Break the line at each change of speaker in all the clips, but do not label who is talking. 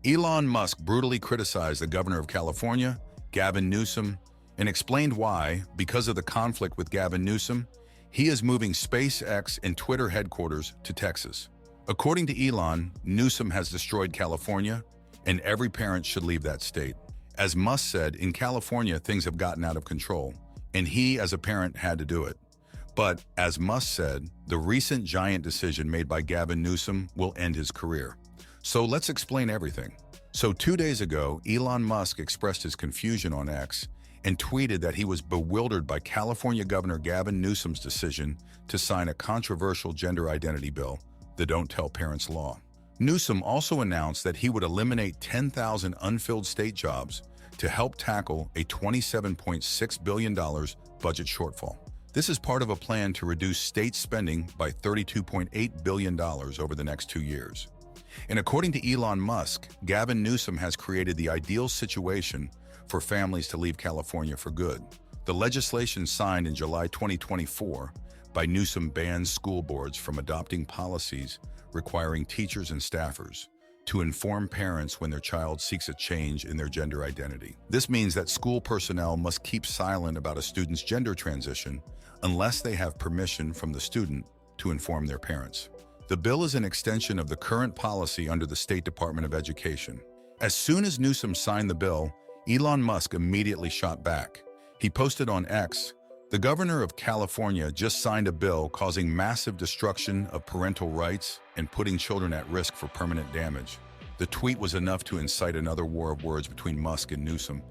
Elon Musk brutally criticized the governor of California, Gavin Newsom, and explained why, because of the conflict with Gavin Newsom, he is moving SpaceX and Twitter headquarters to Texas. According to Elon, Newsom has destroyed California, and every parent should leave that state. As Musk said, in California, things have gotten out of control, and he, as a parent, had to do it. But, as Musk said, the recent giant decision made by Gavin Newsom will end his career. So let's explain everything. So 2 days ago, Elon Musk expressed his confusion on X and tweeted that he was bewildered by California Governor Gavin Newsom's decision to sign a controversial gender identity bill, the Don't Tell Parents law. Newsom also announced that he would eliminate 10,000 unfilled state jobs to help tackle a $27.6 billion budget shortfall. This is part of a plan to reduce state spending by $32.8 billion over the next 2 years. And according to Elon Musk, Gavin Newsom has created the ideal situation for families to leave California for good. The legislation signed in July 2024 by Newsom bans school boards from adopting policies requiring teachers and staffers to inform parents when their child seeks a change in their gender identity. This means that school personnel must keep silent about a student's gender transition unless they have permission from the student to inform their parents. The bill is an extension of the current policy under the State Department of Education. As soon as Newsom signed the bill, Elon Musk immediately shot back. He posted on X, "The governor of California just signed a bill causing massive destruction of parental rights and putting children at risk for permanent damage." The tweet was enough to incite another war of words between Musk and Newsom.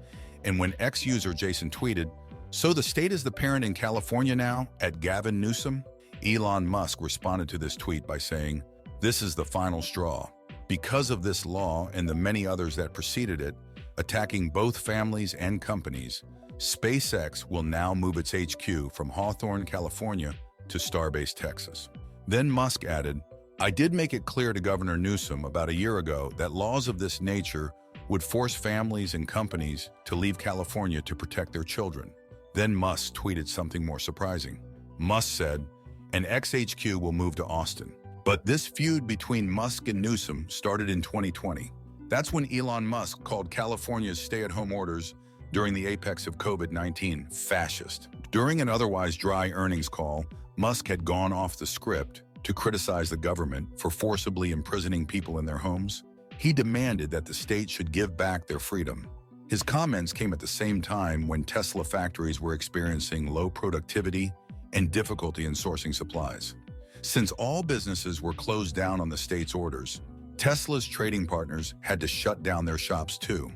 And when X user Jason tweeted, "So the state is the parent in California now, at Gavin Newsom?" Elon Musk responded to this tweet by saying, "This is the final straw. Because of this law and the many others that preceded it, attacking both families and companies, SpaceX will now move its HQ from Hawthorne, California to Starbase, Texas." Then Musk added, "I did make it clear to Governor Newsom about a year ago that laws of this nature would force families and companies to leave California to protect their children." Then Musk tweeted something more surprising. Musk said, "An XHQ will move to Austin." But this feud between Musk and Newsom started in 2020. That's when Elon Musk called California's stay-at-home orders during the apex of COVID-19 fascist. During an otherwise dry earnings call, Musk had gone off the script to criticize the government for forcibly imprisoning people in their homes. He demanded that the state should give back their freedom. His comments came at the same time when Tesla factories were experiencing low productivity and difficulty in sourcing supplies. Since all businesses were closed down on the state's orders, Tesla's trading partners had to shut down their shops too.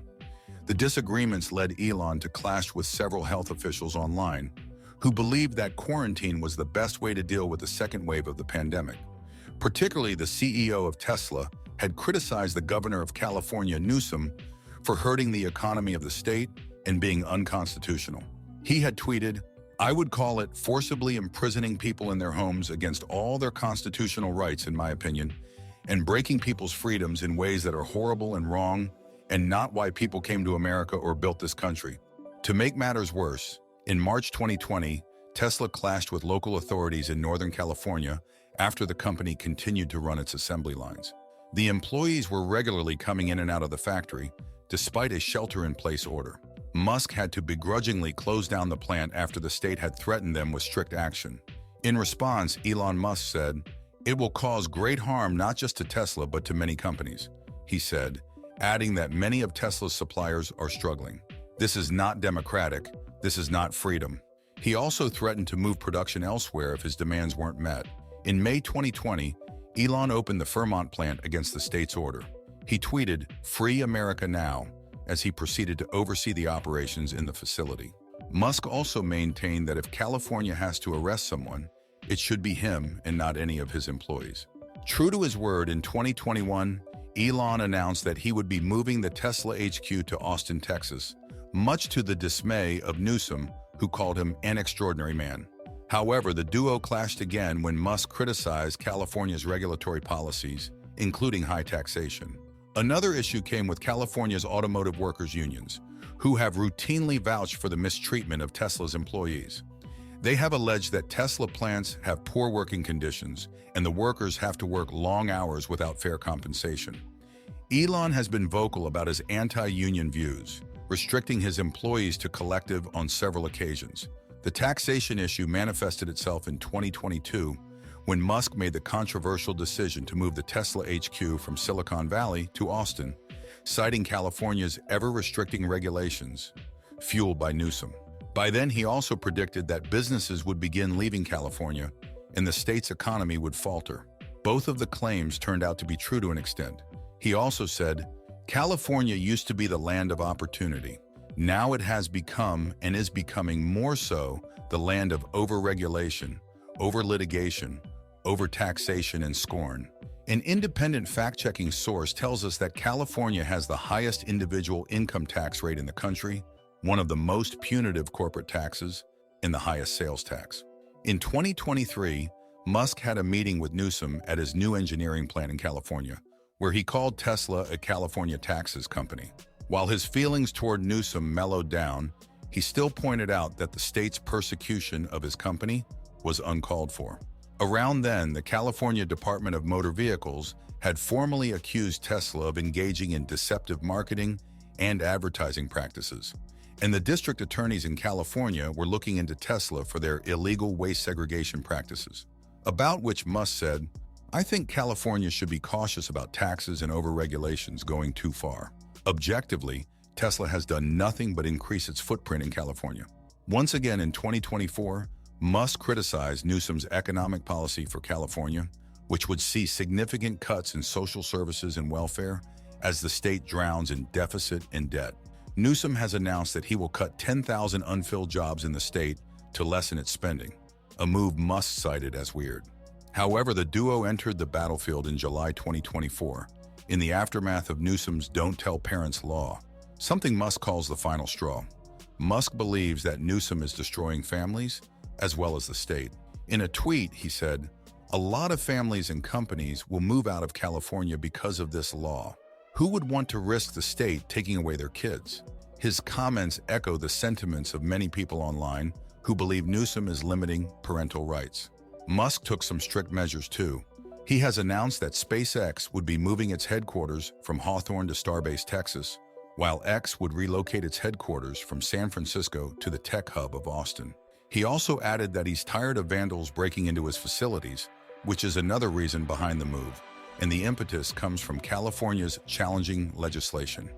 The disagreements led Elon to clash with several health officials online, who believed that quarantine was the best way to deal with the second wave of the pandemic. Particularly, the CEO of Tesla had criticized the governor of California, Newsom, for hurting the economy of the state and being unconstitutional. He had tweeted, "I would call it forcibly imprisoning people in their homes against all their constitutional rights, in my opinion, and breaking people's freedoms in ways that are horrible and wrong, and not why people came to America or built this country." To make matters worse, in March 2020, Tesla clashed with local authorities in Northern California after the company continued to run its assembly lines. The employees were regularly coming in and out of the factory, despite a shelter-in-place order. Musk had to begrudgingly close down the plant after the state had threatened them with strict action. In response, Elon Musk said, "It will cause great harm not just to Tesla but to many companies," he said, adding that many of Tesla's suppliers are struggling. "This is not democratic. This is not freedom." He also threatened to move production elsewhere if his demands weren't met. In May 2020, Elon opened the Fremont plant against the state's order. He tweeted, "Free America now," as he proceeded to oversee the operations in the facility. Musk also maintained that if California has to arrest someone, it should be him and not any of his employees. True to his word, in 2021, Elon announced that he would be moving the Tesla HQ to Austin, Texas, much to the dismay of Newsom, who called him an extraordinary man. However, the duo clashed again when Musk criticized California's regulatory policies, including high taxation. Another issue came with California's automotive workers' unions, who have routinely vouched for the mistreatment of Tesla's employees. They have alleged that Tesla plants have poor working conditions and the workers have to work long hours without fair compensation. Elon has been vocal about his anti-union views, restricting his employees to collective on several occasions. The taxation issue manifested itself in 2022 when Musk made the controversial decision to move the Tesla HQ from Silicon Valley to Austin, citing California's ever-restricting regulations, fueled by Newsom. By then, he also predicted that businesses would begin leaving California and the state's economy would falter. Both of the claims turned out to be true to an extent. He also said, California used to be the land of opportunity. Now it has become and is becoming more so the land of over-regulation, over-litigation, over-taxation, and scorn. An independent fact-checking source tells us that California has the highest individual income tax rate in the country, one of the most punitive corporate taxes, and the highest sales tax. In 2023, Musk had a meeting with Newsom at his new engineering plant in California, where he called Tesla a California taxes company. While his feelings toward Newsom mellowed down, he still pointed out that the state's persecution of his company was uncalled for. Around then, the California Department of Motor Vehicles had formally accused Tesla of engaging in deceptive marketing and advertising practices, and the district attorneys in California were looking into Tesla for their illegal waste segregation practices, about which Musk said, "I think California should be cautious about taxes and over-regulations going too far." Objectively, Tesla has done nothing but increase its footprint in California. Once again in 2024, Musk criticized Newsom's economic policy for California, which would see significant cuts in social services and welfare as the state drowns in deficit and debt. Newsom has announced that he will cut 10,000 unfilled jobs in the state to lessen its spending, a move Musk cited as weird. However, the duo entered the battlefield in July 2024, in the aftermath of Newsom's Don't Tell Parents law, something Musk calls the final straw. Musk believes that Newsom is destroying families as well as the state. In a tweet, he said, "A lot of families and companies will move out of California because of this law. Who would want to risk the state taking away their kids?" His comments echo the sentiments of many people online who believe Newsom is limiting parental rights. Musk took some strict measures too. He has announced that SpaceX would be moving its headquarters from Hawthorne to Starbase, Texas, while X would relocate its headquarters from San Francisco to the tech hub of Austin. He also added that he's tired of vandals breaking into his facilities, which is another reason behind the move, and the impetus comes from California's challenging legislation.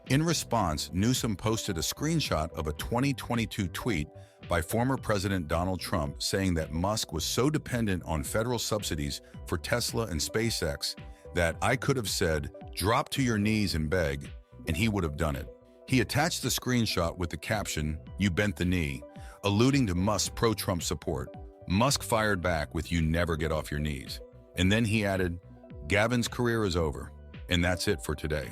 In response, Newsom posted a screenshot of a 2022 tweet by former President Donald Trump saying that Musk was so dependent on federal subsidies for Tesla and SpaceX that "I could have said, 'Drop to your knees and beg,' and he would have done it." He attached the screenshot with the caption, "You bent the knee," alluding to Musk's pro-Trump support. Musk fired back with, "You never get off your knees." And then he added, "Gavin's career is over." And that's it for today.